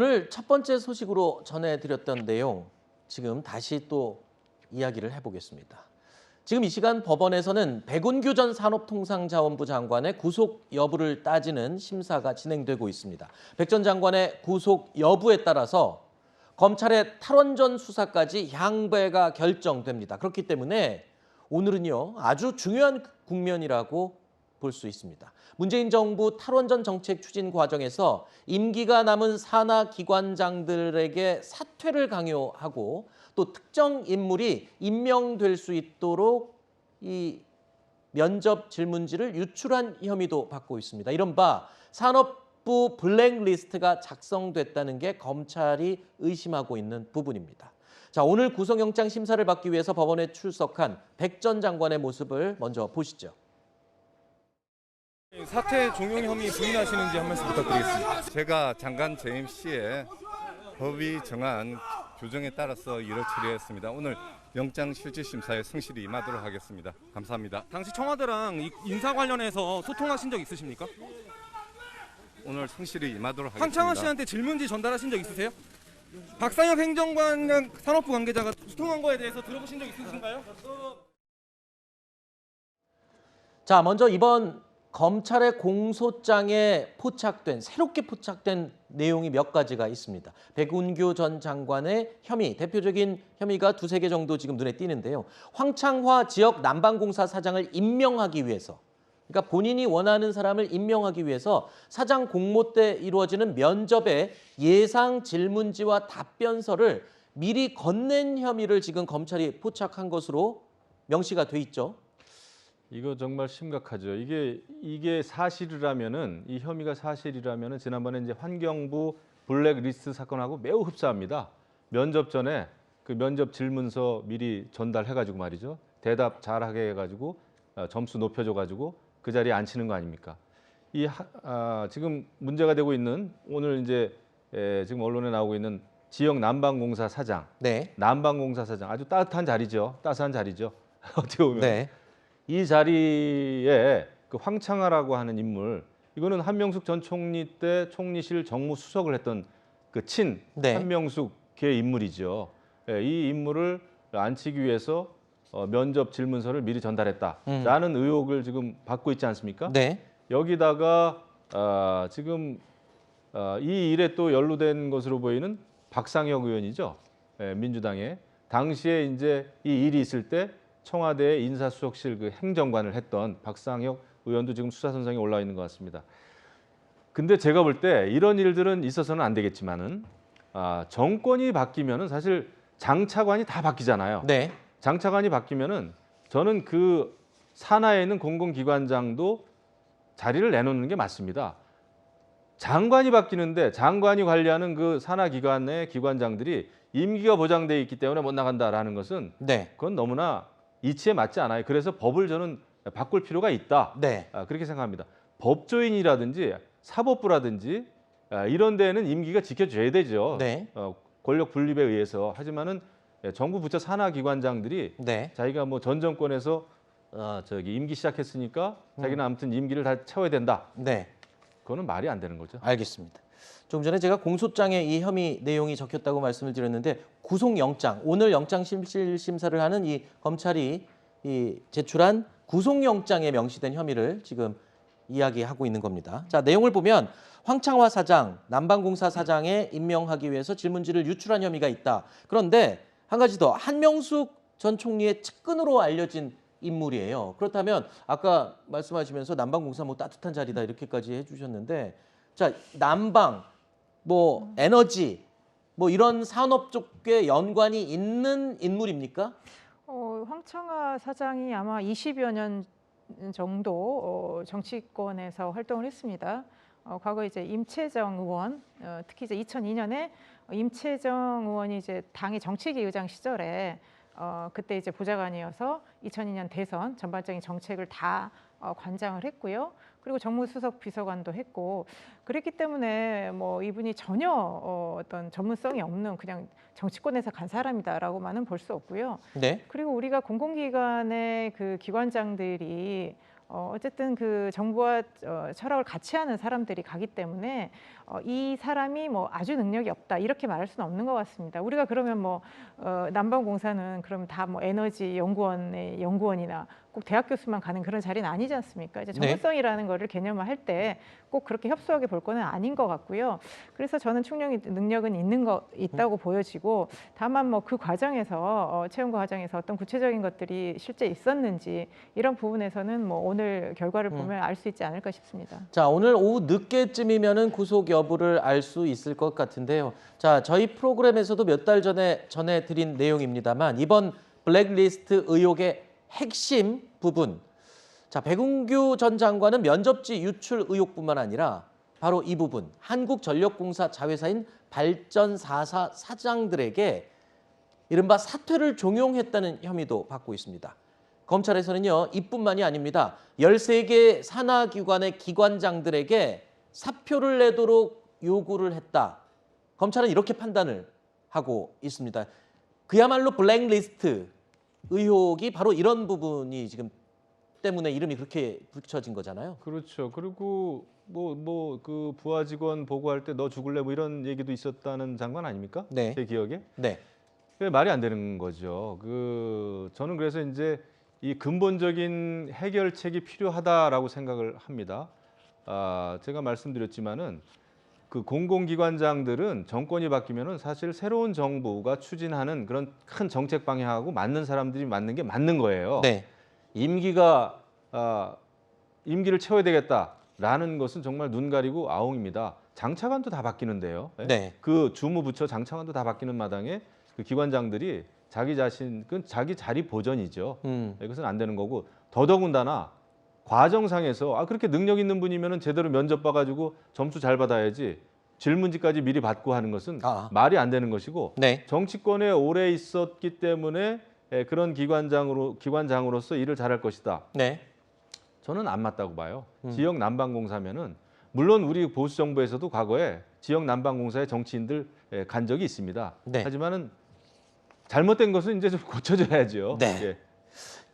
오늘 첫 번째 소식으로 전해드렸던 내용, 지금 다시 또 이야기를 해보겠습니다. 지금 이 시간 법원에서는 백운규 전 산업통상자원부 장관의 구속 여부를 따지는 심사가 진행되고 있습니다. 백 전 장관의 구속 여부에 따라서 검찰의 탈원전 수사까지 향배가 결정됩니다. 그렇기 때문에 오늘은요, 아주 중요한 국면이라고 볼 수 있습니다. 문재인 정부 탈원전 정책 추진 과정에서 임기가 남은 산하 기관장들에게 사퇴를 강요하고 또 특정 인물이 임명될 수 있도록 이 면접 질문지를 유출한 혐의도 받고 있습니다. 이른바 산업부 블랙리스트가 작성됐다는 게 검찰이 의심하고 있는 부분입니다. 자, 오늘 구속영장 심사를 받기 위해서 법원에 출석한 백 전 장관의 모습을 먼저 보시죠. 사퇴 종용 혐의 부인하시는지 한 말씀 부탁드리겠습니다. 제가 장관 재임 시에 법이 정한 규정에 따라서 일을 처리했습니다. 오늘 영장 실질 심사에 성실히 임하도록 하겠습니다. 감사합니다. 당시 청와대랑 인사 관련해서 소통하신 적 있으십니까? 오늘 성실히 임하도록 하겠습니다. 황창화 씨한테 질문지 전달하신 적 있으세요? 박상혁 행정관이랑 산업부 관계자가 소통한 거에 대해서 들어보신 적 있으신가요? 자, 먼저 이번 검찰의 공소장에 새롭게 포착된 내용이 몇 가지가 있습니다. 백운규 전 장관의 혐의, 대표적인 혐의가 두세 개 정도 지금 눈에 띄는데요. 황창화 지역 난방공사 사장을 임명하기 위해서, 그러니까 본인이 원하는 사람을 임명하기 위해서 사장 공모 때 이루어지는 면접의 예상 질문지와 답변서를 미리 건넨 혐의를 지금 검찰이 포착한 것으로 명시가 돼 있죠. 이거 정말 심각하죠. 이게 사실이라면은, 이 혐의가 사실이라면은 지난번에 이제 환경부 블랙리스트 사건하고 매우 흡사합니다. 면접 전에 그 면접 질문서 미리 전달해가지고 말이죠. 대답 잘하게 해가지고 점수 높여줘가지고 그 자리에 앉히는 거 아닙니까? 지금 문제가 되고 있는 오늘 이제 지금 언론에 나오고 있는 지역 난방공사 사장, 네. 난방공사 사장 아주 따뜻한 자리죠. 따스한 자리죠. 어떻게 보면. 네. 이 자리에 그 황창화라고 하는 인물, 이거는 한명숙 전 총리 때 총리실 정무수석을 했던 그 네. 한명숙의 인물이죠. 이 인물을 앉히기 위해서 면접 질문서를 미리 전달했다라는 의혹을 지금 받고 있지 않습니까? 네. 여기다가 지금 이 일에 또 연루된 것으로 보이는 박상혁 의원이죠. 민주당의 당시에 이제 이 일이 있을 때 청와대 인사수석실 그 행정관을 했던 박상혁 의원도 지금 수사선상에 올라와 있는 것 같습니다. 근데 제가 볼 때 이런 일들은 있어서는 안 되겠지만은 정권이 바뀌면은 사실 장차관이 다 바뀌잖아요. 네. 장차관이 바뀌면은 저는 그 산하에 있는 공공기관장도 자리를 내놓는 게 맞습니다. 장관이 바뀌는데 장관이 관리하는 그 산하기관의 기관장들이 임기가 보장돼 있기 때문에 못 나간다라는 것은 네. 그건 너무나 이치에 맞지 않아요. 그래서 법을 저는 바꿀 필요가 있다. 네. 그렇게 생각합니다. 법조인이라든지 사법부라든지 이런 데는 임기가 지켜져야 되죠. 네. 권력 분립에 의해서. 하지만은 정부 부처 산하 기관장들이 네. 자기가 뭐 전 정권에서 임기 시작했으니까 자기는 아무튼 임기를 다 채워야 된다. 네. 그거는 말이 안 되는 거죠. 알겠습니다. 좀 전에 제가 공소장에 이 혐의 내용이 적혔다고 말씀을 드렸는데 구속영장, 오늘 영장 실질 심사를 하는 이 검찰이 제출한 구속영장에 명시된 혐의를 지금 이야기하고 있는 겁니다. 자, 내용을 보면 황창화 사장, 난방공사 사장에 임명하기 위해서 질문지를 유출한 혐의가 있다. 그런데 한 가지 더, 한명숙 전 총리의 측근으로 알려진 인물이에요. 그렇다면 아까 말씀하시면서 난방공사 뭐 따뜻한 자리다 이렇게까지 해주셨는데, 자, 난방, 뭐 에너지, 뭐 이런 산업 쪽에 연관이 있는 인물입니까? 황창화 사장이 아마 20여 년 정도 정치권에서 활동을 했습니다. 과거 이제 임채정 의원, 특히 이제 2002년에 임채정 의원이 이제 당의 정책위 의장 시절에 그때 이제 보좌관이어서 2002년 대선 전반적인 정책을 다 관장을 했고요. 그리고 정무수석 비서관도 했고, 그랬기 때문에 뭐 이분이 전혀 어떤 전문성이 없는 그냥 정치권에서 간 사람이다라고만은 볼 수 없고요. 네. 그리고 우리가 공공기관의 그 기관장들이 어쨌든 그 정부와 철학을 같이 하는 사람들이 가기 때문에 이 사람이 뭐 아주 능력이 없다 이렇게 말할 수는 없는 것 같습니다. 우리가 그러면 뭐 남방공사는 그럼 다 뭐 에너지 연구원의 연구원이나 꼭 대학 교수만 가는 그런 자리는 아니지 않습니까? 이제 네. 전문성이라는 거를 개념화할 때 꼭 그렇게 협소하게 볼 거는 아닌 것 같고요. 그래서 저는 충분히 능력은 있다고 보여지고 다만 뭐 그 과정에서 채용 과정에서 어떤 구체적인 것들이 실제 있었는지 이런 부분에서는 뭐 오늘 결과를 보면 알 수 있지 않을까 싶습니다. 자, 오늘 오후 늦게쯤이면은 구속 여부를 알 수 있을 것 같은데요. 자, 저희 프로그램에서도 몇 달 전에 전해드린 내용입니다만 이번 블랙리스트 의혹의 핵심 부분. 자, 백운규 전 장관은 면접지 유출 의혹뿐만 아니라 바로 이 부분, 한국전력공사 자회사인 발전4사 사장들에게 이른바 사퇴를 종용했다는 혐의도 받고 있습니다. 검찰에서는요, 이뿐만이 아닙니다. 13개 산하기관의 기관장들에게 사표를 내도록 요구를 했다. 검찰은 이렇게 판단을 하고 있습니다. 그야말로 블랙리스트 의혹이 바로 이런 부분이 지금 때문에 이름이 그렇게 붙여진 거잖아요. 그렇죠. 그리고 그 부하 직원 보고할 때 너 죽을래 뭐 이런 얘기도 있었다는 장관 아닙니까? 네. 제 기억에. 네. 그게 말이 안 되는 거죠. 저는 그래서 이제 이 근본적인 해결책이 필요하다라고 생각을 합니다. 제가 말씀드렸지만은 그 공공기관장들은 정권이 바뀌면은 사실 새로운 정부가 추진하는 그런 큰 정책 방향하고 맞는 사람들이 맞는 게 맞는 거예요. 네. 임기를 채워야 되겠다라는 것은 정말 눈 가리고 아웅입니다. 장차관도 다 바뀌는데요. 네. 그 주무부처 장차관도 다 바뀌는 마당에 그 기관장들이 자기 자리 보전이죠. 이것은 안 되는 거고 더더군다나 과정상에서 그렇게 능력 있는 분이면은 제대로 면접 봐가지고 점수 잘 받아야지 질문지까지 미리 받고 하는 것은 말이 안 되는 것이고 네. 정치권에 오래 있었기 때문에 그런 기관장으로서 일을 잘할 것이다. 네. 저는 안 맞다고 봐요. 지역 난방공사면은 물론 우리 보수 정부에서도 과거에 지역 난방공사의 정치인들 간 적이 있습니다. 네. 하지만은 잘못된 것은 이제 좀 고쳐져야죠. 네. 예.